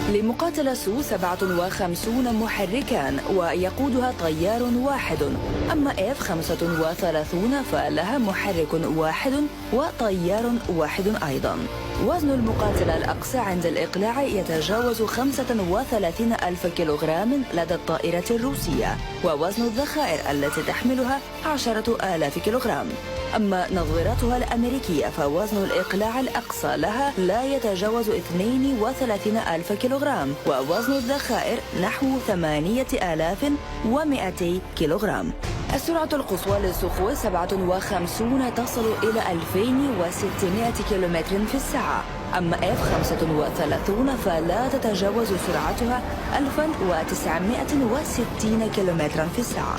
لمقاتلة سو 57 محركاً ويقودها طيار واحد، أما F-35 فلها محرك واحد وطيار واحد أيضاً. وزن المقاتلة الأقصى عند الإقلاع يتجاوز 35 ألف كيلوغرام لدى الطائرة الروسية، ووزن الذخائر التي تحملها 10,000 كيلوغرام. أما نظيرتها الأمريكية فوزن الإقلاع الأقصى لها لا يتجاوز 32 ألف كيلوغرام، ووزن الذخائر نحو 8,200 كيلوغرام. السرعة القصوى للسخوي 57 تصل إلى 2600 كيلومتر في الساعة، أما F-35 فلا تتجاوز سرعتها 1960 كيلومترا في الساعة.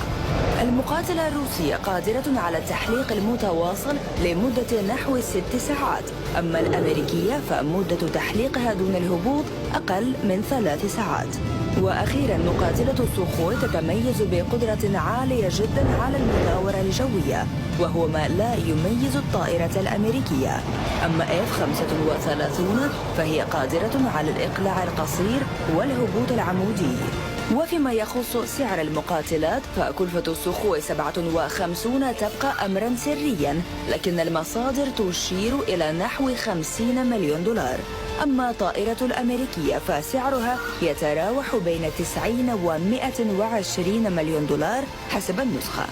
المقاتلة الروسية قادرة على التحليق المتواصل لمدة نحو 6 ساعات، أما الأمريكية فمدة تحليقها دون الهبوط أقل من 3 ساعات. وأخيرا مقاتلة السخوي تتميز بقدرة عالية جدا على المداورة الجوية، وهو ما لا يميز الطائرة الأمريكية. أما F-35 فهي قادرة على الإقلاع القصير والهبوط العمودي. وفيما يخص سعر المقاتلات فكلفة السخوي 57 تبقى أمرا سريا، لكن المصادر تشير إلى نحو 50 مليون دولار. أما طائرة الأمريكية فسعرها يتراوح بين 90 و 120 مليون دولار حسب النسخة.